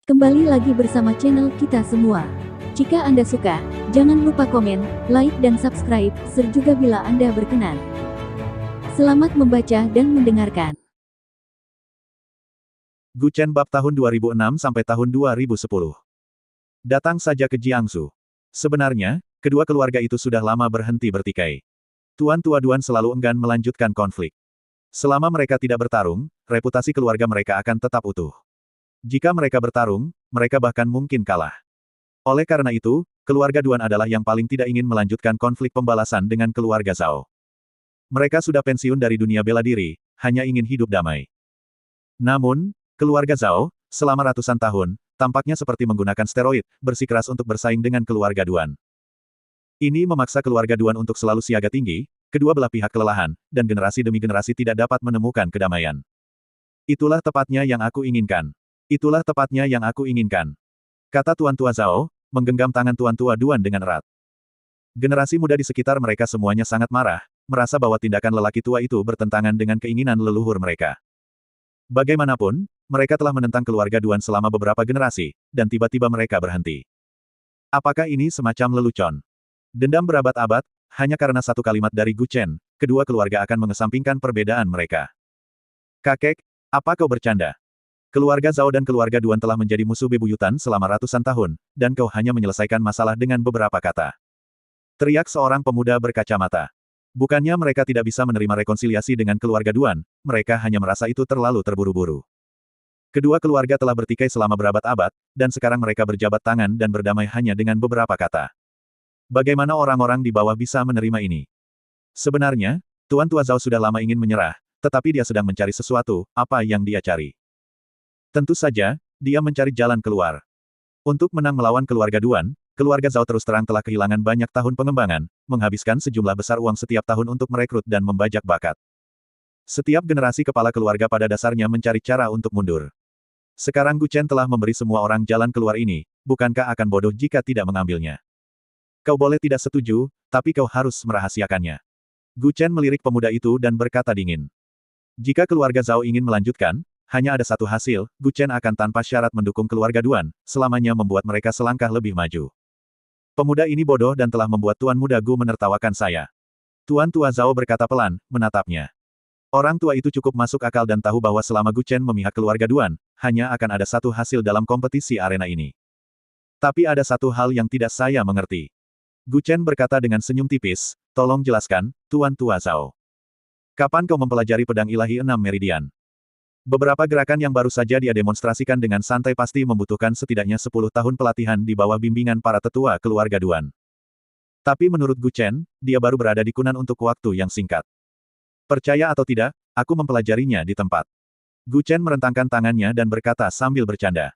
Kembali lagi bersama channel kita semua. Jika Anda suka, jangan lupa komen, like dan subscribe, serta bila Anda berkenan. Selamat membaca dan mendengarkan. Gu Chen bab tahun 2006 sampai tahun 2010. Datang saja ke Jiangsu. Sebenarnya, kedua keluarga itu sudah lama berhenti bertikai. Tuan Tua Duan selalu enggan melanjutkan konflik. Selama mereka tidak bertarung, reputasi keluarga mereka akan tetap utuh. Jika mereka bertarung, mereka bahkan mungkin kalah. Oleh karena itu, keluarga Duan adalah yang paling tidak ingin melanjutkan konflik pembalasan dengan keluarga Zhao. Mereka sudah pensiun dari dunia bela diri, hanya ingin hidup damai. Namun, keluarga Zhao, selama ratusan tahun, tampaknya seperti menggunakan steroid, bersikeras untuk bersaing dengan keluarga Duan. Ini memaksa keluarga Duan untuk selalu siaga tinggi, kedua belah pihak kelelahan, dan generasi demi generasi tidak dapat menemukan kedamaian. Itulah tepatnya yang aku inginkan. Itulah tepatnya yang aku inginkan. Kata Tuan Tua Zhao, menggenggam tangan Tuan Tua Duan dengan erat. Generasi muda di sekitar mereka semuanya sangat marah, merasa bahwa tindakan lelaki tua itu bertentangan dengan keinginan leluhur mereka. Bagaimanapun, mereka telah menentang keluarga Duan selama beberapa generasi, dan tiba-tiba mereka berhenti. Apakah ini semacam lelucon? Dendam berabad-abad, hanya karena satu kalimat dari Gu Chen, kedua keluarga akan mengesampingkan perbedaan mereka. Kakek, apa kau bercanda? Keluarga Zhao dan keluarga Duan telah menjadi musuh bebuyutan selama ratusan tahun, dan kau hanya menyelesaikan masalah dengan beberapa kata. Teriak seorang pemuda berkacamata. Bukannya mereka tidak bisa menerima rekonsiliasi dengan keluarga Duan, mereka hanya merasa itu terlalu terburu-buru. Kedua keluarga telah bertikai selama berabad-abad, dan sekarang mereka berjabat tangan dan berdamai hanya dengan beberapa kata. Bagaimana orang-orang di bawah bisa menerima ini? Sebenarnya, Tuan Tua Zhao sudah lama ingin menyerah, tetapi dia sedang mencari sesuatu, apa yang dia cari. Tentu saja, dia mencari jalan keluar. Untuk menang melawan keluarga Duan, keluarga Zhao terus terang telah kehilangan banyak tahun pengembangan, menghabiskan sejumlah besar uang setiap tahun untuk merekrut dan membajak bakat. Setiap generasi kepala keluarga pada dasarnya mencari cara untuk mundur. Sekarang Gu Chen telah memberi semua orang jalan keluar ini, bukankah akan bodoh jika tidak mengambilnya? Kau boleh tidak setuju, tapi kau harus merahasiakannya. Gu Chen melirik pemuda itu dan berkata dingin. Jika keluarga Zhao ingin melanjutkan, hanya ada satu hasil, Gu Chen akan tanpa syarat mendukung keluarga Duan, selamanya membuat mereka selangkah lebih maju. Pemuda ini bodoh dan telah membuat Tuan Muda Gu menertawakan saya. Tuan Tua Zhao berkata pelan, menatapnya. Orang tua itu cukup masuk akal dan tahu bahwa selama Gu Chen memihak keluarga Duan, hanya akan ada satu hasil dalam kompetisi arena ini. Tapi ada satu hal yang tidak saya mengerti. Gu Chen berkata dengan senyum tipis, tolong jelaskan, Tuan Tua Zhao. Kapan kau mempelajari pedang ilahi 6 meridian? Beberapa gerakan yang baru saja dia demonstrasikan dengan santai pasti membutuhkan setidaknya 10 tahun pelatihan di bawah bimbingan para tetua keluarga Duan. Tapi menurut Gu Chen, dia baru berada di Kunan untuk waktu yang singkat. Percaya atau tidak, aku mempelajarinya di tempat. Gu Chen merentangkan tangannya dan berkata sambil bercanda.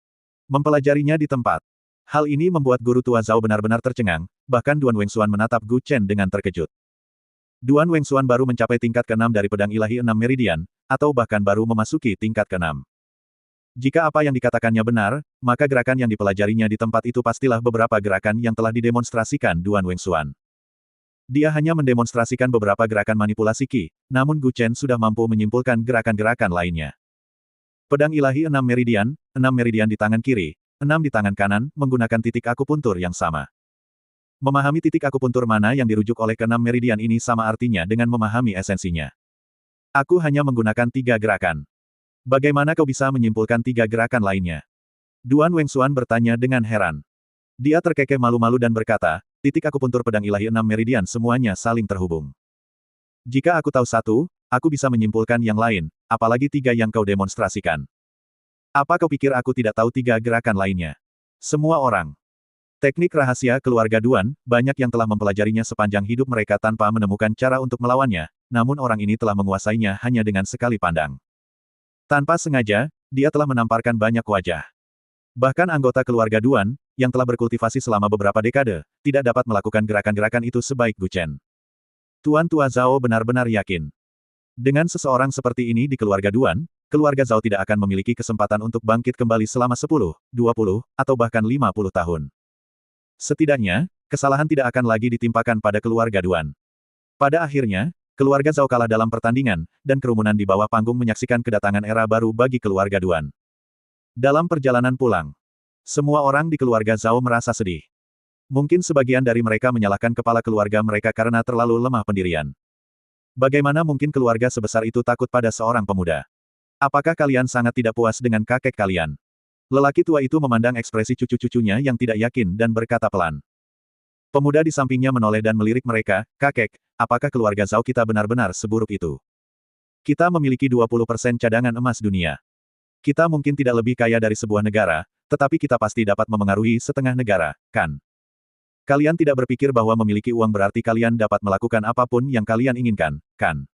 Mempelajarinya di tempat. Hal ini membuat guru tua Zhao benar-benar tercengang, bahkan Duan Wengsuan menatap Gu Chen dengan terkejut. Duan Wengsuan baru mencapai tingkat ke-6 dari pedang ilahi 6 meridian, atau bahkan baru memasuki tingkat ke-6. Jika apa yang dikatakannya benar, maka gerakan yang dipelajarinya di tempat itu pastilah beberapa gerakan yang telah didemonstrasikan Duan Wengsuan. Dia hanya mendemonstrasikan beberapa gerakan manipulasi Qi, namun Gu Chen sudah mampu menyimpulkan gerakan-gerakan lainnya. Pedang ilahi 6 meridian di tangan kiri, 6 di tangan kanan, menggunakan titik akupuntur yang sama. Memahami titik akupuntur mana yang dirujuk oleh ke-6 meridian ini sama artinya dengan memahami esensinya. Aku hanya menggunakan 3 gerakan. Bagaimana kau bisa menyimpulkan 3 gerakan lainnya? Duan Wengsuan bertanya dengan heran. Dia terkekeh malu-malu dan berkata, titik akupuntur pedang ilahi 6 meridian semuanya saling terhubung. Jika aku tahu satu, aku bisa menyimpulkan yang lain, apalagi 3 yang kau demonstrasikan. Apa kau pikir aku tidak tahu 3 gerakan lainnya? Semua orang. Teknik rahasia keluarga Duan, banyak yang telah mempelajarinya sepanjang hidup mereka tanpa menemukan cara untuk melawannya, namun orang ini telah menguasainya hanya dengan sekali pandang. Tanpa sengaja, dia telah menamparkan banyak wajah. Bahkan anggota keluarga Duan, yang telah berkultivasi selama beberapa dekade, tidak dapat melakukan gerakan-gerakan itu sebaik Gu Chen. Tuan Tua Zhao benar-benar yakin. Dengan seseorang seperti ini di keluarga Duan, keluarga Zhao tidak akan memiliki kesempatan untuk bangkit kembali selama 10, 20, atau bahkan 50 tahun. Setidaknya, kesalahan tidak akan lagi ditimpakan pada keluarga Duan. Pada akhirnya, keluarga Zhao kalah dalam pertandingan, dan kerumunan di bawah panggung menyaksikan kedatangan era baru bagi keluarga Duan. Dalam perjalanan pulang, Semua orang di keluarga Zhao merasa sedih. Mungkin sebagian dari mereka menyalahkan kepala keluarga mereka karena terlalu lemah pendirian. Bagaimana mungkin keluarga sebesar itu takut pada seorang pemuda? Apakah kalian sangat tidak puas dengan kakek kalian? Lelaki tua itu memandang ekspresi cucu-cucunya yang tidak yakin dan berkata pelan. Pemuda di sampingnya menoleh dan melirik mereka, kakek, apakah keluarga Zhao kita benar-benar seburuk itu? Kita memiliki 20% cadangan emas dunia. Kita mungkin tidak lebih kaya dari sebuah negara, tetapi kita pasti dapat memengaruhi setengah negara, kan? Kalian tidak berpikir bahwa memiliki uang berarti kalian dapat melakukan apapun yang kalian inginkan, kan?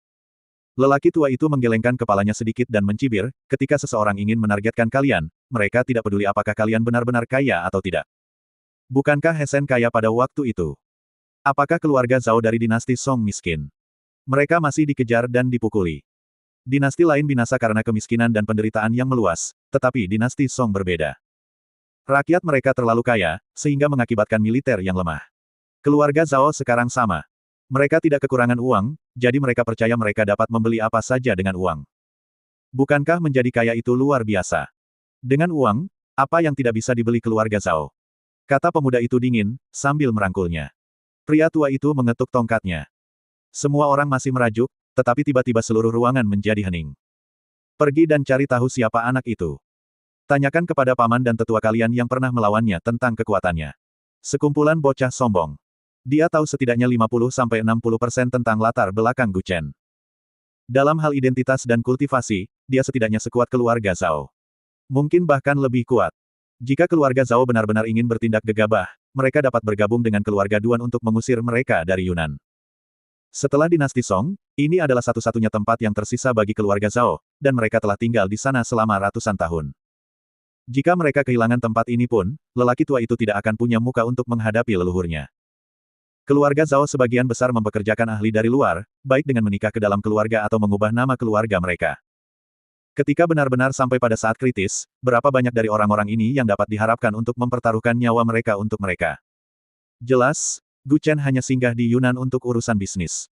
Lelaki tua itu menggelengkan kepalanya sedikit dan mencibir, ketika seseorang ingin menargetkan kalian, mereka tidak peduli apakah kalian benar-benar kaya atau tidak. Bukankah Hesen kaya pada waktu itu? Apakah keluarga Zhao dari dinasti Song miskin? Mereka masih dikejar dan dipukuli. Dinasti lain binasa karena kemiskinan dan penderitaan yang meluas, tetapi dinasti Song berbeda. Rakyat mereka terlalu kaya, sehingga mengakibatkan militer yang lemah. Keluarga Zhao sekarang sama. Mereka tidak kekurangan uang, jadi mereka percaya mereka dapat membeli apa saja dengan uang. Bukankah menjadi kaya itu luar biasa? Dengan uang, apa yang tidak bisa dibeli keluarga Zhao? Kata pemuda itu dingin, sambil merangkulnya. Pria tua itu mengetuk tongkatnya. Semua orang masih merajuk, tetapi tiba-tiba seluruh ruangan menjadi hening. Pergi dan cari tahu siapa anak itu. Tanyakan kepada paman dan tetua kalian yang pernah melawannya tentang kekuatannya. Sekumpulan bocah sombong. Dia tahu setidaknya 50-60% tentang latar belakang Gu Chen. Dalam hal identitas dan kultivasi, dia setidaknya sekuat keluarga Zhao. Mungkin bahkan lebih kuat. Jika keluarga Zhao benar-benar ingin bertindak gegabah, mereka dapat bergabung dengan keluarga Duan untuk mengusir mereka dari Yunan. Setelah dinasti Song, ini adalah satu-satunya tempat yang tersisa bagi keluarga Zhao, dan mereka telah tinggal di sana selama ratusan tahun. Jika mereka kehilangan tempat ini pun, lelaki tua itu tidak akan punya muka untuk menghadapi leluhurnya. Keluarga Zhao sebagian besar mempekerjakan ahli dari luar, baik dengan menikah ke dalam keluarga atau mengubah nama keluarga mereka. Ketika benar-benar sampai pada saat kritis, berapa banyak dari orang-orang ini yang dapat diharapkan untuk mempertaruhkan nyawa mereka untuk mereka? Jelas, Gu Chen hanya singgah di Yunan untuk urusan bisnis.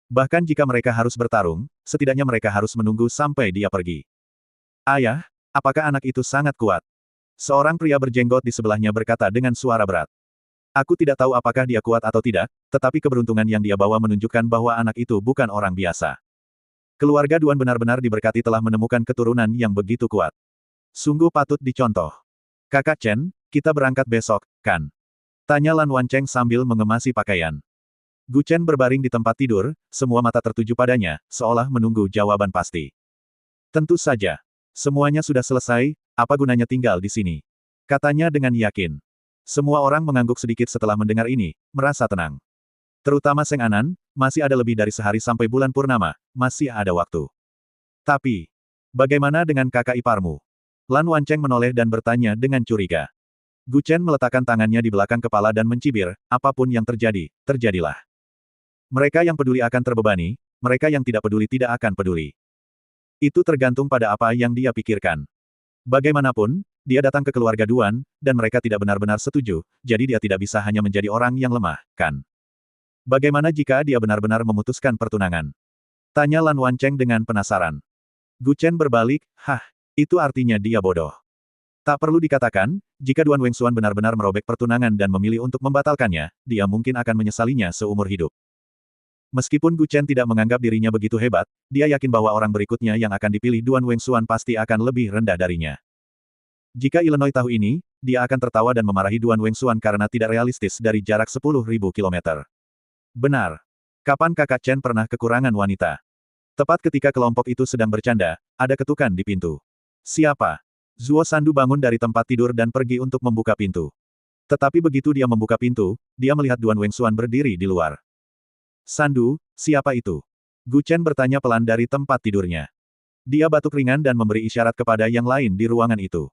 Bahkan jika mereka harus bertarung, setidaknya mereka harus menunggu sampai dia pergi. Ayah, apakah anak itu sangat kuat? Seorang pria berjenggot di sebelahnya berkata dengan suara berat. Aku tidak tahu apakah dia kuat atau tidak, tetapi keberuntungan yang dia bawa menunjukkan bahwa anak itu bukan orang biasa. Keluarga Duan benar-benar diberkati telah menemukan keturunan yang begitu kuat. Sungguh patut dicontoh. Kakak Chen, kita berangkat besok, kan? Tanya Lan Wancheng sambil mengemasi pakaian. Gu Chen berbaring di tempat tidur, semua mata tertuju padanya, seolah menunggu jawaban pasti. Tentu saja. Semuanya sudah selesai, apa gunanya tinggal di sini? Katanya dengan yakin. Semua orang mengangguk sedikit setelah mendengar ini, merasa tenang. Terutama Seng Anan, masih ada lebih dari sehari sampai bulan purnama, masih ada waktu. Tapi, bagaimana dengan kakak iparmu? Lan Wancheng menoleh dan bertanya dengan curiga. Gu Chen meletakkan tangannya di belakang kepala dan mencibir, apapun yang terjadi, terjadilah. Mereka yang peduli akan terbebani, mereka yang tidak peduli tidak akan peduli. Itu tergantung pada apa yang dia pikirkan. Bagaimanapun, dia datang ke keluarga Duan, dan mereka tidak benar-benar setuju, jadi dia tidak bisa hanya menjadi orang yang lemah, kan? Bagaimana jika dia benar-benar memutuskan pertunangan? Tanya Lan Wancheng dengan penasaran. Gu Chen berbalik, itu artinya dia bodoh. Tak perlu dikatakan, jika Duan Wengsuan benar-benar merobek pertunangan dan memilih untuk membatalkannya, dia mungkin akan menyesalinya seumur hidup. Meskipun Gu Chen tidak menganggap dirinya begitu hebat, dia yakin bahwa orang berikutnya yang akan dipilih Duan Wengsuan pasti akan lebih rendah darinya. Jika Illinois tahu ini, dia akan tertawa dan memarahi Duan Wengsuan karena tidak realistis dari jarak 10.000 kilometer. Benar. Kapan kakak Chen pernah kekurangan wanita? Tepat ketika kelompok itu sedang bercanda, ada ketukan di pintu. Siapa? Zuo Sandu bangun dari tempat tidur dan pergi untuk membuka pintu. Tetapi begitu dia membuka pintu, dia melihat Duan Wengsuan berdiri di luar. Sandu, siapa itu? Gu Chen bertanya pelan dari tempat tidurnya. Dia batuk ringan dan memberi isyarat kepada yang lain di ruangan itu.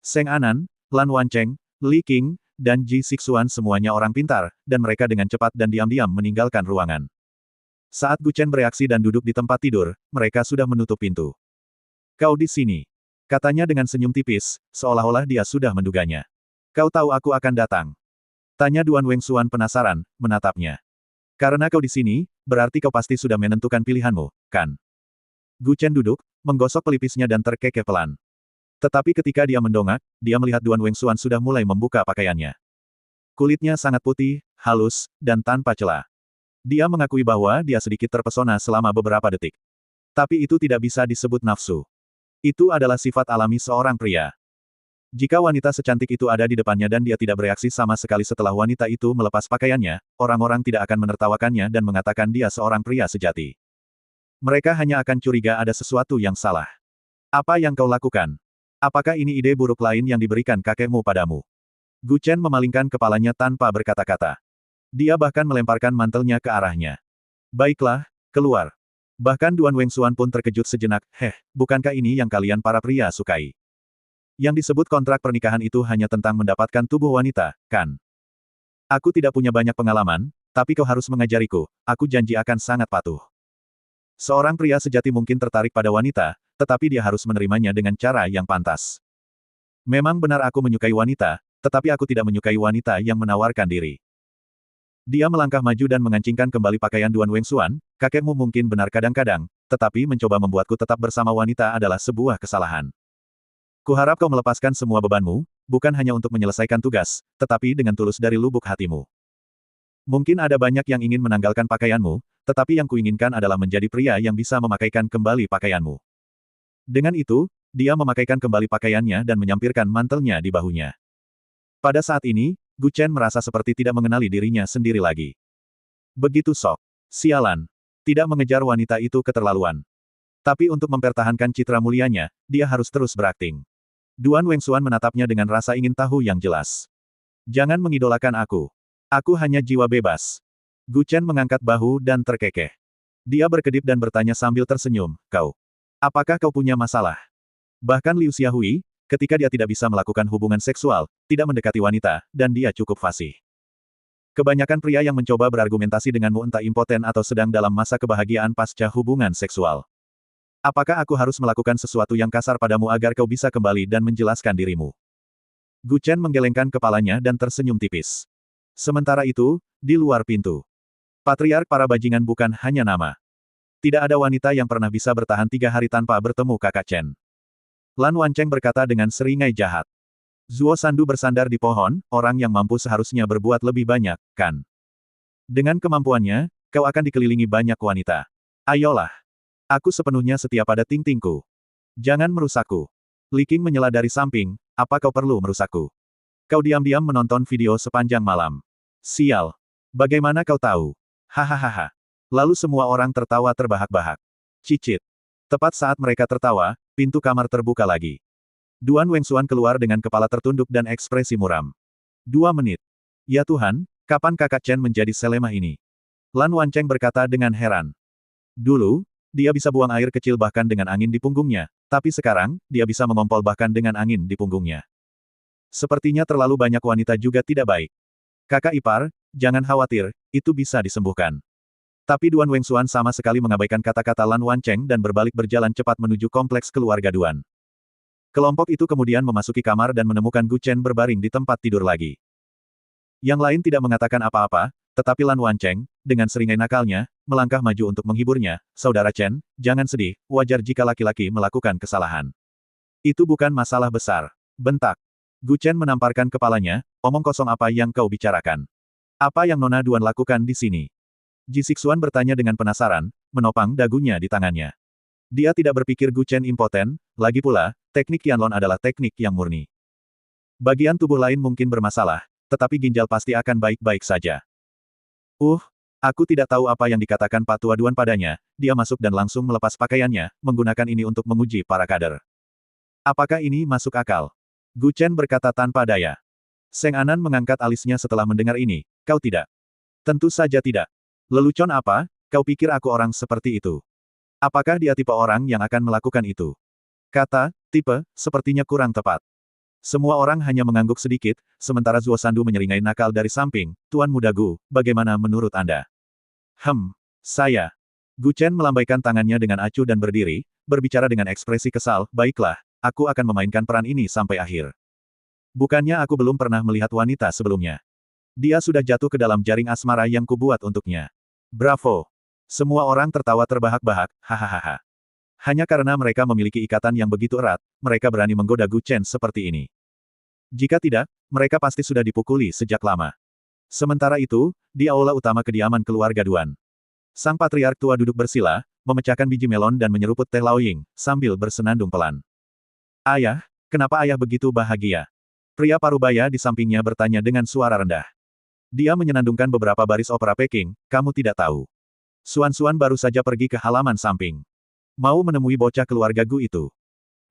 Seng Anan, Lan Wancheng, Li Qing, dan Ji Xixuan semuanya orang pintar, dan mereka dengan cepat dan diam-diam meninggalkan ruangan. Saat Gu Chen bereaksi dan duduk di tempat tidur, mereka sudah menutup pintu. Kau di sini. Katanya dengan senyum tipis, seolah-olah dia sudah menduganya. Kau tahu aku akan datang. Tanya Duan Wengsuan penasaran, menatapnya. Karena kau di sini, berarti kau pasti sudah menentukan pilihanmu, kan? Gu Chen duduk, menggosok pelipisnya dan terkekeh pelan. Tetapi ketika dia mendongak, dia melihat Duan Wengsuan sudah mulai membuka pakaiannya. Kulitnya sangat putih, halus, dan tanpa celah. Dia mengakui bahwa dia sedikit terpesona selama beberapa detik. Tapi itu tidak bisa disebut nafsu. Itu adalah sifat alami seorang pria. Jika wanita secantik itu ada di depannya dan dia tidak bereaksi sama sekali setelah wanita itu melepas pakaiannya, orang-orang tidak akan menertawakannya dan mengatakan dia seorang pria sejati. Mereka hanya akan curiga ada sesuatu yang salah. Apa yang kau lakukan? Apakah ini ide buruk lain yang diberikan kakekmu padamu? Gu Chen memalingkan kepalanya tanpa berkata-kata. Dia bahkan melemparkan mantelnya ke arahnya. Baiklah, keluar. Bahkan Duan Wengsuan pun terkejut sejenak, bukankah ini yang kalian para pria sukai? Yang disebut kontrak pernikahan itu hanya tentang mendapatkan tubuh wanita, kan? Aku tidak punya banyak pengalaman, tapi kau harus mengajariku, aku janji akan sangat patuh. Seorang pria sejati mungkin tertarik pada wanita, tetapi dia harus menerimanya dengan cara yang pantas. Memang benar aku menyukai wanita, tetapi aku tidak menyukai wanita yang menawarkan diri. Dia melangkah maju dan mengancingkan kembali pakaian Duan Wengsuan, kakekmu mungkin benar kadang-kadang, tetapi mencoba membuatku tetap bersama wanita adalah sebuah kesalahan. Kuharap kau melepaskan semua bebanmu, bukan hanya untuk menyelesaikan tugas, tetapi dengan tulus dari lubuk hatimu. Mungkin ada banyak yang ingin menanggalkan pakaianmu, tetapi yang kuinginkan adalah menjadi pria yang bisa memakaikan kembali pakaianmu. Dengan itu, dia memakaikan kembali pakaiannya dan menyampirkan mantelnya di bahunya. Pada saat ini, Gu Chen merasa seperti tidak mengenali dirinya sendiri lagi. Begitu sok. Sialan. Tidak mengejar wanita itu keterlaluan. Tapi untuk mempertahankan citra mulianya, dia harus terus berakting. Duan Wengsuan menatapnya dengan rasa ingin tahu yang jelas. Jangan mengidolakan aku. Aku hanya jiwa bebas. Gu Chen mengangkat bahu dan terkekeh. Dia berkedip dan bertanya sambil tersenyum, kau. Apakah kau punya masalah? Bahkan Liu Xiaohui, ketika dia tidak bisa melakukan hubungan seksual, tidak mendekati wanita, dan dia cukup fasih. Kebanyakan pria yang mencoba berargumentasi denganmu entah impoten atau sedang dalam masa kebahagiaan pasca hubungan seksual. Apakah aku harus melakukan sesuatu yang kasar padamu agar kau bisa kembali dan menjelaskan dirimu? Gu Chen menggelengkan kepalanya dan tersenyum tipis. Sementara itu, di luar pintu. Patriark para bajingan bukan hanya nama. Tidak ada wanita yang pernah bisa bertahan 3 hari tanpa bertemu kakak Chen. Lan Wancheng berkata dengan seringai jahat. Zuo Sandu bersandar di pohon, orang yang mampu seharusnya berbuat lebih banyak, kan? Dengan kemampuannya, kau akan dikelilingi banyak wanita. Ayolah. Aku sepenuhnya setia pada Ting-Tingku. Jangan merusakku. Li Qing menyela dari samping, apa kau perlu merusakku? Kau diam-diam menonton video sepanjang malam. Sial. Bagaimana kau tahu? Hahaha. Lalu semua orang tertawa terbahak-bahak. Cicit. Tepat saat mereka tertawa, pintu kamar terbuka lagi. Duan Wengsuan keluar dengan kepala tertunduk dan ekspresi muram. 2 menit. Ya Tuhan, kapan kakak Chen menjadi selemah ini? Lan Wancheng berkata dengan heran. Dulu, dia bisa buang air kecil bahkan dengan angin di punggungnya, tapi sekarang, dia bisa mengompol bahkan dengan angin di punggungnya. Sepertinya terlalu banyak wanita juga tidak baik. Kakak ipar, jangan khawatir, itu bisa disembuhkan. Tapi Duan Wengsuan sama sekali mengabaikan kata-kata Lan Wancheng dan berbalik berjalan cepat menuju kompleks keluarga Duan. Kelompok itu kemudian memasuki kamar dan menemukan Gu Chen berbaring di tempat tidur lagi. Yang lain tidak mengatakan apa-apa, tetapi Lan Wancheng, dengan seringai nakalnya, melangkah maju untuk menghiburnya, Saudara Chen, jangan sedih, wajar jika laki-laki melakukan kesalahan. Itu bukan masalah besar. Bentak. Gu Chen menamparkan kepalanya, omong kosong apa yang kau bicarakan? Apa yang Nona Duan lakukan di sini? Ji Sixuan bertanya dengan penasaran, menopang dagunya di tangannya. Dia tidak berpikir Gu Chen impoten, lagi pula, teknik Qianlong adalah teknik yang murni. Bagian tubuh lain mungkin bermasalah, tetapi ginjal pasti akan baik-baik saja. Aku tidak tahu apa yang dikatakan Pak Tua Duan padanya, dia masuk dan langsung melepas pakaiannya, menggunakan ini untuk menguji para kader. Apakah ini masuk akal? Gu Chen berkata tanpa daya. Seng Anan mengangkat alisnya setelah mendengar ini, kau tidak? Tentu saja tidak. Lelucon apa, kau pikir aku orang seperti itu? Apakah dia tipe orang yang akan melakukan itu? Kata, tipe, sepertinya kurang tepat. Semua orang hanya mengangguk sedikit, sementara Zuo Sandu menyeringai nakal dari samping, Tuan Muda Gu, bagaimana menurut Anda? Saya. Gu Chen melambaikan tangannya dengan acuh dan berdiri, berbicara dengan ekspresi kesal, baiklah, aku akan memainkan peran ini sampai akhir. Bukannya aku belum pernah melihat wanita sebelumnya. Dia sudah jatuh ke dalam jaring asmara yang kubuat untuknya. Bravo! Semua orang tertawa terbahak-bahak, hahaha. Hanya karena mereka memiliki ikatan yang begitu erat, mereka berani menggoda Gu Chen seperti ini. Jika tidak, mereka pasti sudah dipukuli sejak lama. Sementara itu, di aula utama kediaman keluarga Duan, sang patriark tua duduk bersila, memecahkan biji melon dan menyeruput teh Laoying, sambil bersenandung pelan. Ayah, kenapa ayah begitu bahagia? Pria parubaya di sampingnya bertanya dengan suara rendah. Dia menyenandungkan beberapa baris opera Peking, kamu tidak tahu. Suan-Suan baru saja pergi ke halaman samping. Mau menemui bocah keluarga Gu itu.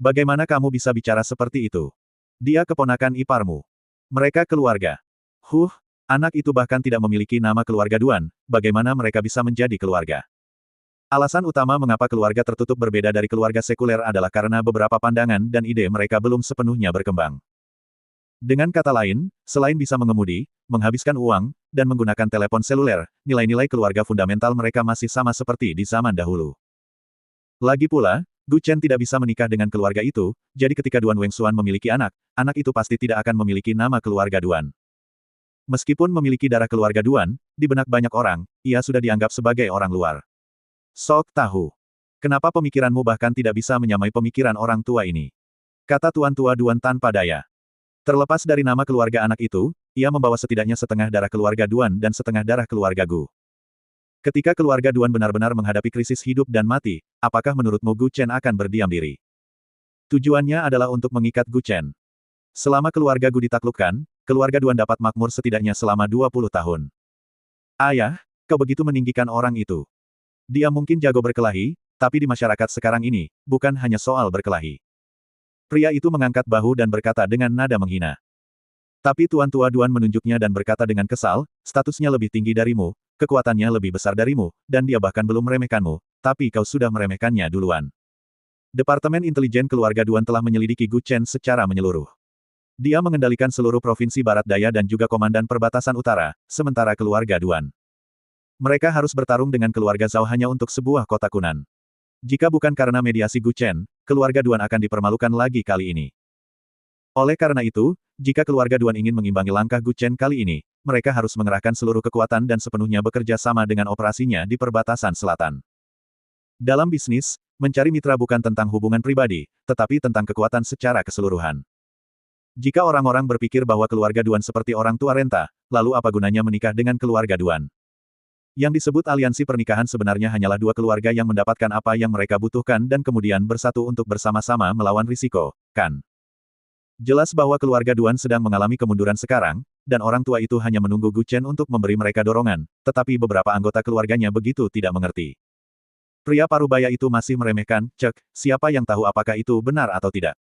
Bagaimana kamu bisa bicara seperti itu? Dia keponakan iparmu. Mereka keluarga. Anak itu bahkan tidak memiliki nama keluarga Duan, bagaimana mereka bisa menjadi keluarga? Alasan utama mengapa keluarga tertutup berbeda dari keluarga sekuler adalah karena beberapa pandangan dan ide mereka belum sepenuhnya berkembang. Dengan kata lain, selain bisa mengemudi, menghabiskan uang, dan menggunakan telepon seluler, nilai-nilai keluarga fundamental mereka masih sama seperti di zaman dahulu. Lagi pula, Gu Chen tidak bisa menikah dengan keluarga itu, jadi ketika Duan Wengsuan memiliki anak, anak itu pasti tidak akan memiliki nama keluarga Duan. Meskipun memiliki darah keluarga Duan, di benak banyak orang, ia sudah dianggap sebagai orang luar. Sok tahu. Kenapa pemikiranmu bahkan tidak bisa menyamai pemikiran orang tua ini? Kata Tuan Tua Duan tanpa daya. Terlepas dari nama keluarga anak itu, ia membawa setidaknya setengah darah keluarga Duan dan setengah darah keluarga Gu. Ketika keluarga Duan benar-benar menghadapi krisis hidup dan mati, apakah menurutmu Gu Chen akan berdiam diri? Tujuannya adalah untuk mengikat Gu Chen. Selama keluarga Gu ditaklukkan, keluarga Duan dapat makmur setidaknya selama 20 tahun. Ayah, kau begitu meninggikan orang itu. Dia mungkin jago berkelahi, tapi di masyarakat sekarang ini, bukan hanya soal berkelahi. Pria itu mengangkat bahu dan berkata dengan nada menghina. Tapi Tuan Tua Duan menunjuknya dan berkata dengan kesal, statusnya lebih tinggi darimu, kekuatannya lebih besar darimu, dan dia bahkan belum meremehkanmu, tapi kau sudah meremehkannya duluan. Departemen Intelijen Keluarga Duan telah menyelidiki Gu Chen secara menyeluruh. Dia mengendalikan seluruh provinsi Barat Daya dan juga komandan perbatasan utara, sementara keluarga Duan. Mereka harus bertarung dengan keluarga Zhao hanya untuk sebuah kota kunan. Jika bukan karena mediasi Gu Chen, keluarga Duan akan dipermalukan lagi kali ini. Oleh karena itu, jika keluarga Duan ingin mengimbangi langkah Gu Chen kali ini, mereka harus mengerahkan seluruh kekuatan dan sepenuhnya bekerja sama dengan operasinya di perbatasan selatan. Dalam bisnis, mencari mitra bukan tentang hubungan pribadi, tetapi tentang kekuatan secara keseluruhan. Jika orang-orang berpikir bahwa keluarga Duan seperti orang tua renta, lalu apa gunanya menikah dengan keluarga Duan? Yang disebut aliansi pernikahan sebenarnya hanyalah dua keluarga yang mendapatkan apa yang mereka butuhkan dan kemudian bersatu untuk bersama-sama melawan risiko, kan? Jelas bahwa keluarga Duan sedang mengalami kemunduran sekarang, dan orang tua itu hanya menunggu Gu Chen untuk memberi mereka dorongan, tetapi beberapa anggota keluarganya begitu tidak mengerti. Pria parubaya itu masih meremehkan, cek, siapa yang tahu apakah itu benar atau tidak.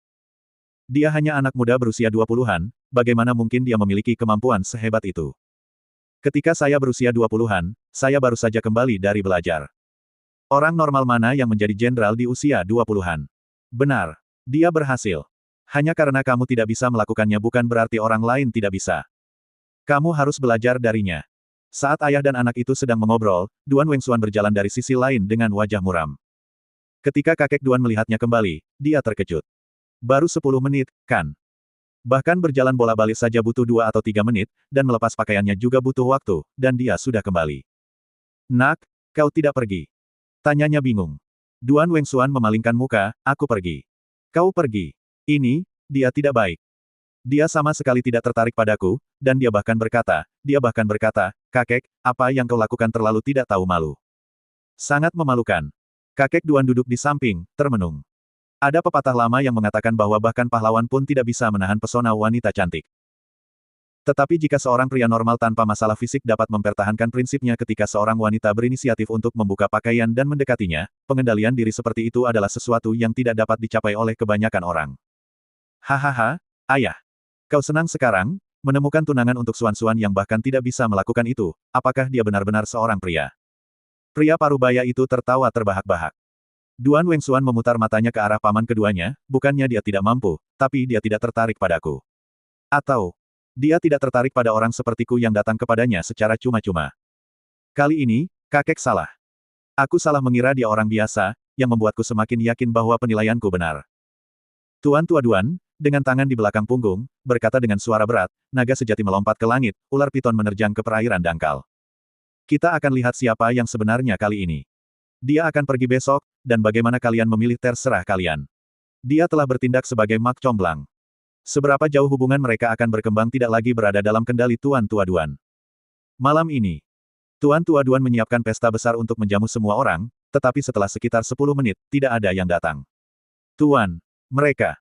Dia hanya anak muda berusia 20-an, bagaimana mungkin dia memiliki kemampuan sehebat itu? Ketika saya berusia 20-an, saya baru saja kembali dari belajar. Orang normal mana yang menjadi jenderal di usia 20-an? Benar. Dia berhasil. Hanya karena kamu tidak bisa melakukannya bukan berarti orang lain tidak bisa. Kamu harus belajar darinya. Saat ayah dan anak itu sedang mengobrol, Duan Wengsuan berjalan dari sisi lain dengan wajah muram. Ketika kakek Duan melihatnya kembali, dia terkejut. Baru 10 menit, kan? Bahkan berjalan bola-balik saja butuh 2 atau 3 menit, dan melepas pakaiannya juga butuh waktu, dan dia sudah kembali. Nak, kau tidak pergi? Tanyanya bingung. Duan Wengsuan memalingkan muka, aku pergi. Kau pergi. Dia tidak baik. Dia sama sekali tidak tertarik padaku, dan dia bahkan berkata, kakek, apa yang kau lakukan terlalu tidak tahu malu. Sangat memalukan. Kakek Duan duduk di samping, termenung. Ada pepatah lama yang mengatakan bahwa bahkan pahlawan pun tidak bisa menahan pesona wanita cantik. Tetapi jika seorang pria normal tanpa masalah fisik dapat mempertahankan prinsipnya ketika seorang wanita berinisiatif untuk membuka pakaian dan mendekatinya, pengendalian diri seperti itu adalah sesuatu yang tidak dapat dicapai oleh kebanyakan orang. Hahaha, ayah. Kau senang sekarang, menemukan tunangan untuk Suan-Suan yang bahkan tidak bisa melakukan itu, apakah dia benar-benar seorang pria? Pria parubaya itu tertawa terbahak-bahak. Duan Wengsuan memutar matanya ke arah paman keduanya, bukannya dia tidak mampu, tapi dia tidak tertarik padaku. Atau, dia tidak tertarik pada orang sepertiku yang datang kepadanya secara cuma-cuma. Kali ini, kakek salah. Aku salah mengira dia orang biasa, yang membuatku semakin yakin bahwa penilaianku benar. Tuan Tua Duan, dengan tangan di belakang punggung, berkata dengan suara berat, naga sejati melompat ke langit, ular piton menerjang ke perairan dangkal. Kita akan lihat siapa yang sebenarnya kali ini. Dia akan pergi besok, dan bagaimana kalian memilih terserah kalian. Dia telah bertindak sebagai mak comblang. Seberapa jauh hubungan mereka akan berkembang tidak lagi berada dalam kendali Tuan Tua Duan. Malam ini, Tuan Tua Duan menyiapkan pesta besar untuk menjamu semua orang, tetapi setelah sekitar 10 menit, tidak ada yang datang. Tuan, mereka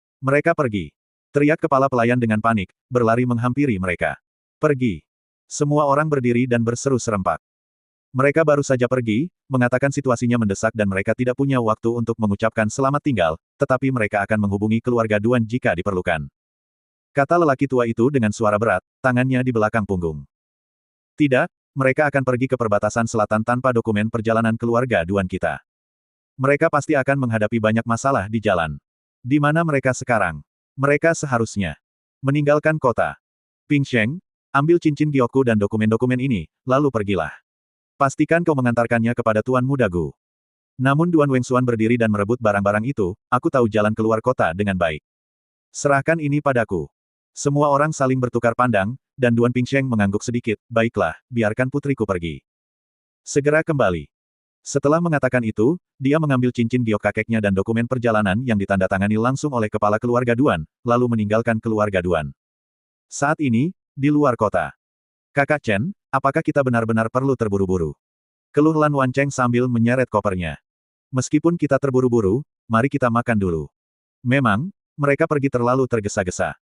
pergi. Teriak kepala pelayan dengan panik, berlari menghampiri mereka. Pergi. Semua orang berdiri dan berseru serempak. Mereka baru saja pergi, mengatakan situasinya mendesak dan mereka tidak punya waktu untuk mengucapkan selamat tinggal, tetapi mereka akan menghubungi keluarga Duan jika diperlukan. Kata lelaki tua itu dengan suara berat, tangannya di belakang punggung. Tidak, mereka akan pergi ke perbatasan selatan tanpa dokumen perjalanan keluarga Duan kita. Mereka pasti akan menghadapi banyak masalah di jalan. Di mana mereka sekarang? Mereka seharusnya meninggalkan kota. Ping Sheng, ambil cincin Gyoku dan dokumen-dokumen ini, lalu pergilah. Pastikan kau mengantarkannya kepada Tuan Muda Gu. Namun Duan Wengsuan berdiri dan merebut barang-barang itu, aku tahu jalan keluar kota dengan baik. Serahkan ini padaku. Semua orang saling bertukar pandang, dan Duan Pingsheng mengangguk sedikit, baiklah, biarkan putriku pergi. Segera kembali. Setelah mengatakan itu, dia mengambil cincin giok kakeknya dan dokumen perjalanan yang ditandatangani langsung oleh kepala keluarga Duan, lalu meninggalkan keluarga Duan. Saat ini, di luar kota. Kakak Chen, apakah kita benar-benar perlu terburu-buru? Keluh Lan Wancheng sambil menyeret kopernya. Meskipun kita terburu-buru, mari kita makan dulu. Memang, mereka pergi terlalu tergesa-gesa.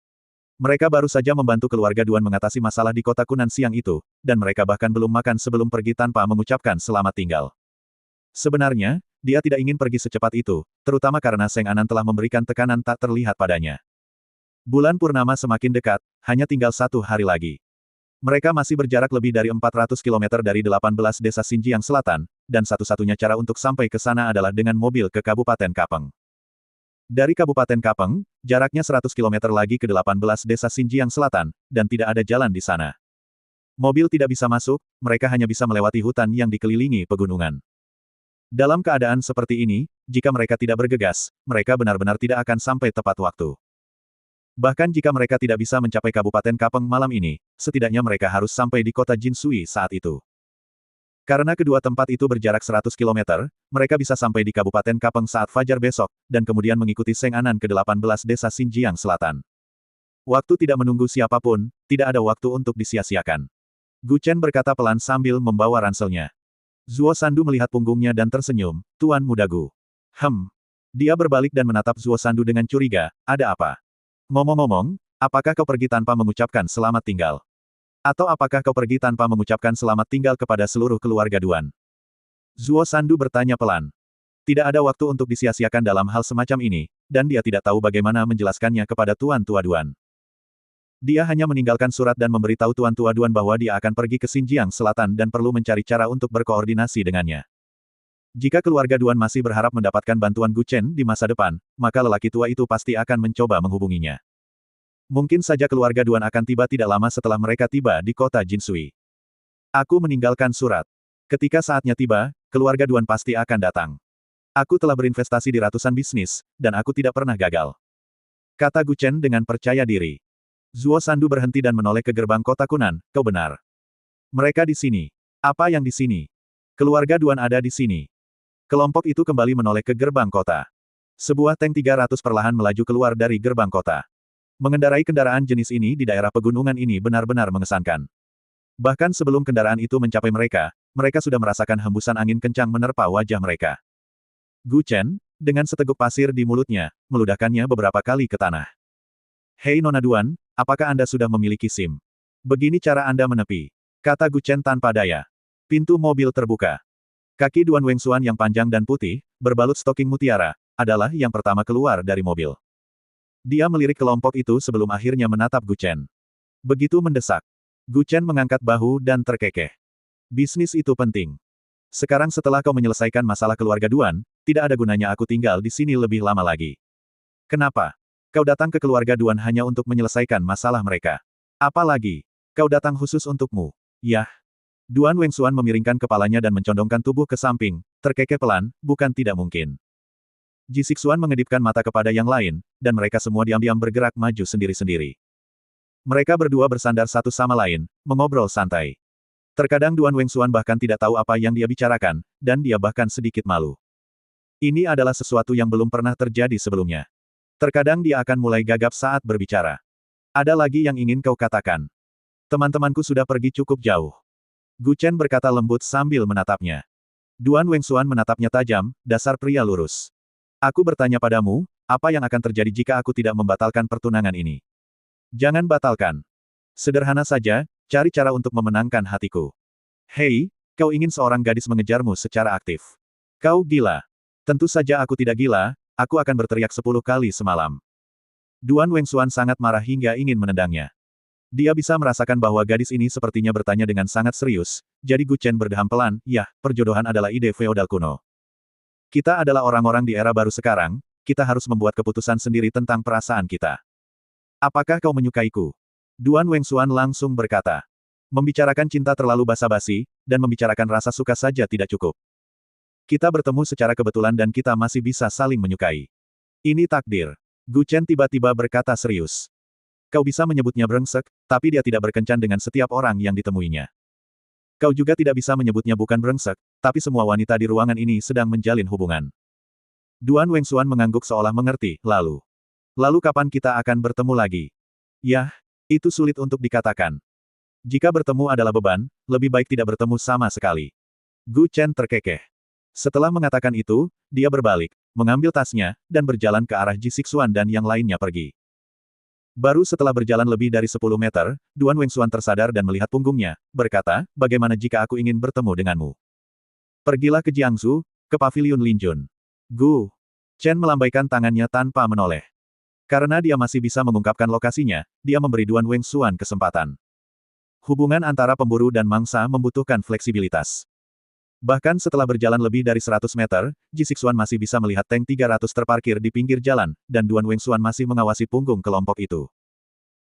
Mereka baru saja membantu keluarga Duan mengatasi masalah di kota Kunan siang itu, dan mereka bahkan belum makan sebelum pergi tanpa mengucapkan selamat tinggal. Sebenarnya, dia tidak ingin pergi secepat itu, terutama karena Seng Anan telah memberikan tekanan tak terlihat padanya. Bulan purnama semakin dekat, hanya tinggal 1 hari lagi. Mereka masih berjarak lebih dari 400 km dari 18 desa Xinjiang Selatan, dan satu-satunya cara untuk sampai ke sana adalah dengan mobil ke Kabupaten Kapeng. Dari Kabupaten Kapeng, jaraknya 100 km lagi ke 18 desa Xinjiang Selatan, dan tidak ada jalan di sana. Mobil tidak bisa masuk, mereka hanya bisa melewati hutan yang dikelilingi pegunungan. Dalam keadaan seperti ini, jika mereka tidak bergegas, mereka benar-benar tidak akan sampai tepat waktu. Bahkan jika mereka tidak bisa mencapai Kabupaten Kapeng malam ini, setidaknya mereka harus sampai di kota Jinsui saat itu. Karena kedua tempat itu berjarak 100 km, mereka bisa sampai di Kabupaten Kapeng saat fajar besok, dan kemudian mengikuti Seng Anan ke 18 desa Xinjiang Selatan. Waktu tidak menunggu siapapun, tidak ada waktu untuk disia-siakan. Gu Chen berkata pelan sambil membawa ranselnya. Zuo Sandu melihat punggungnya dan tersenyum, Tuan Muda Gu. Dia berbalik dan menatap Zuo Sandu dengan curiga, ada apa? Ngomong-ngomong, apakah kau pergi tanpa mengucapkan selamat tinggal? Atau apakah kau pergi tanpa mengucapkan selamat tinggal kepada seluruh keluarga Duan? Zuo Sandu bertanya pelan. Tidak ada waktu untuk disia-siakan dalam hal semacam ini, dan dia tidak tahu bagaimana menjelaskannya kepada Tuan Tua Duan. Dia hanya meninggalkan surat dan memberitahu Tuan Tua Duan bahwa dia akan pergi ke Xinjiang Selatan dan perlu mencari cara untuk berkoordinasi dengannya. Jika keluarga Duan masih berharap mendapatkan bantuan Gu Chen di masa depan, maka lelaki tua itu pasti akan mencoba menghubunginya. Mungkin saja keluarga Duan akan tiba tidak lama setelah mereka tiba di kota Jinsui. Aku meninggalkan surat. Ketika saatnya tiba, keluarga Duan pasti akan datang. Aku telah berinvestasi di ratusan bisnis, dan aku tidak pernah gagal. Kata Gu Chen dengan percaya diri. Zuo Sandu berhenti dan menoleh ke gerbang kota Kunan, kau benar. Mereka di sini. Apa yang di sini? Keluarga Duan ada di sini. Kelompok itu kembali menoleh ke gerbang kota. Sebuah tank 300 perlahan melaju keluar dari gerbang kota. Mengendarai kendaraan jenis ini di daerah pegunungan ini benar-benar mengesankan. Bahkan sebelum kendaraan itu mencapai mereka, mereka sudah merasakan hembusan angin kencang menerpa wajah mereka. Gu Chen, dengan seteguk pasir di mulutnya, meludahkannya beberapa kali ke tanah. Hei Nona Duan, apakah Anda sudah memiliki SIM? Begini cara Anda menepi. Kata Gu Chen tanpa daya. Pintu mobil terbuka. Kaki Duan Wengsuan yang panjang dan putih, berbalut stoking mutiara, adalah yang pertama keluar dari mobil. Dia melirik kelompok itu sebelum akhirnya menatap Gu Chen. Begitu mendesak. Gu Chen mengangkat bahu dan terkekeh. Bisnis itu penting. Sekarang setelah kau menyelesaikan masalah keluarga Duan, tidak ada gunanya aku tinggal di sini lebih lama lagi. Kenapa? Kau datang ke keluarga Duan hanya untuk menyelesaikan masalah mereka. Apalagi, kau datang khusus untukmu. Yah. Duan Wengsuan memiringkan kepalanya dan mencondongkan tubuh ke samping, terkekeh pelan, bukan tidak mungkin. Ji Sixuan mengedipkan mata kepada yang lain, dan mereka semua diam-diam bergerak maju sendiri-sendiri. Mereka berdua bersandar satu sama lain, mengobrol santai. Terkadang Duan Wengsuan bahkan tidak tahu apa yang dia bicarakan, dan dia bahkan sedikit malu. Ini adalah sesuatu yang belum pernah terjadi sebelumnya. Terkadang dia akan mulai gagap saat berbicara. Ada lagi yang ingin kau katakan? Teman-temanku sudah pergi cukup jauh. Gu Chen berkata lembut sambil menatapnya. Duan Wengsuan menatapnya tajam, dasar pria lurus. Aku bertanya padamu, apa yang akan terjadi jika aku tidak membatalkan pertunangan ini? Jangan batalkan. Sederhana saja, cari cara untuk memenangkan hatiku. Hei, kau ingin seorang gadis mengejarmu secara aktif. Kau gila. Tentu saja aku tidak gila, aku akan berteriak 10 kali semalam. Duan Wengsuan sangat marah hingga ingin menendangnya. Dia bisa merasakan bahwa gadis ini sepertinya bertanya dengan sangat serius, jadi Gu Chen berdeham pelan, yah, perjodohan adalah ide feodal kuno. Kita adalah orang-orang di era baru sekarang, kita harus membuat keputusan sendiri tentang perasaan kita. Apakah kau menyukaiku? Duan Wengsuan langsung berkata. Membicarakan cinta terlalu basa-basi, dan membicarakan rasa suka saja tidak cukup. Kita bertemu secara kebetulan dan kita masih bisa saling menyukai. Ini takdir. Gu Chen tiba-tiba berkata serius. Kau bisa menyebutnya brengsek, tapi dia tidak berkencan dengan setiap orang yang ditemuinya. Kau juga tidak bisa menyebutnya bukan brengsek, tapi semua wanita di ruangan ini sedang menjalin hubungan. Duan Wengsuan mengangguk seolah mengerti, lalu. Lalu kapan kita akan bertemu lagi? Yah, itu sulit untuk dikatakan. Jika bertemu adalah beban, lebih baik tidak bertemu sama sekali. Gu Chen terkekeh. Setelah mengatakan itu, dia berbalik, mengambil tasnya, dan berjalan ke arah Ji Sixuan dan yang lainnya pergi. Baru setelah berjalan lebih dari 10 meter, Duan Wengsuan tersadar dan melihat punggungnya, berkata, bagaimana jika aku ingin bertemu denganmu? Pergilah ke Jiangsu, ke Paviliun Linjun. Gu Chen melambaikan tangannya tanpa menoleh. Karena dia masih bisa mengungkapkan lokasinya, dia memberi Duan Wengsuan kesempatan. Hubungan antara pemburu dan mangsa membutuhkan fleksibilitas. Bahkan setelah berjalan lebih dari 100 meter, Ji Sixuan masih bisa melihat tank 300 terparkir di pinggir jalan, dan Duan Wengsuan masih mengawasi punggung kelompok itu.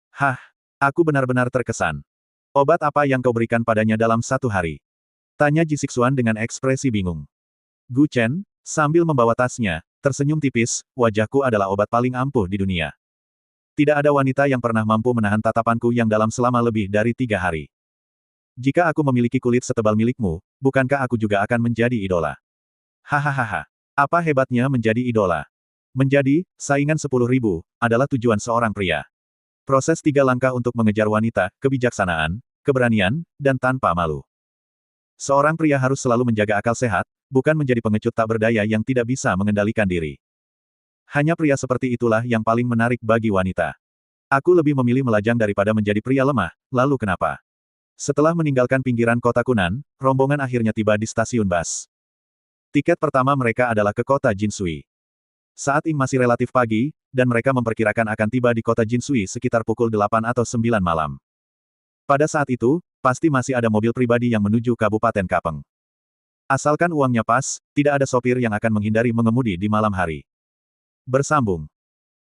Hah, aku benar-benar terkesan. Obat apa yang kau berikan padanya dalam 1 hari? Tanya Ji Sixuan dengan ekspresi bingung. Gu Chen, sambil membawa tasnya, tersenyum tipis, wajahku adalah obat paling ampuh di dunia. Tidak ada wanita yang pernah mampu menahan tatapanku yang dalam selama lebih dari 3 hari. Jika aku memiliki kulit setebal milikmu, bukankah aku juga akan menjadi idola? Hahaha. Apa hebatnya menjadi idola? Menjadi saingan 10.000 adalah tujuan seorang pria. Proses 3 langkah untuk mengejar wanita, kebijaksanaan, keberanian, dan tanpa malu. Seorang pria harus selalu menjaga akal sehat, bukan menjadi pengecut tak berdaya yang tidak bisa mengendalikan diri. Hanya pria seperti itulah yang paling menarik bagi wanita. Aku lebih memilih melajang daripada menjadi pria lemah, lalu kenapa? Setelah meninggalkan pinggiran kota Kunan, rombongan akhirnya tiba di stasiun bus. Tiket pertama mereka adalah ke kota Jinsui. Saat ini masih relatif pagi, dan mereka memperkirakan akan tiba di kota Jinsui sekitar pukul 8 atau 9 malam. Pada saat itu, pasti masih ada mobil pribadi yang menuju Kabupaten Kapeng. Asalkan uangnya pas, tidak ada sopir yang akan menghindari mengemudi di malam hari. Bersambung.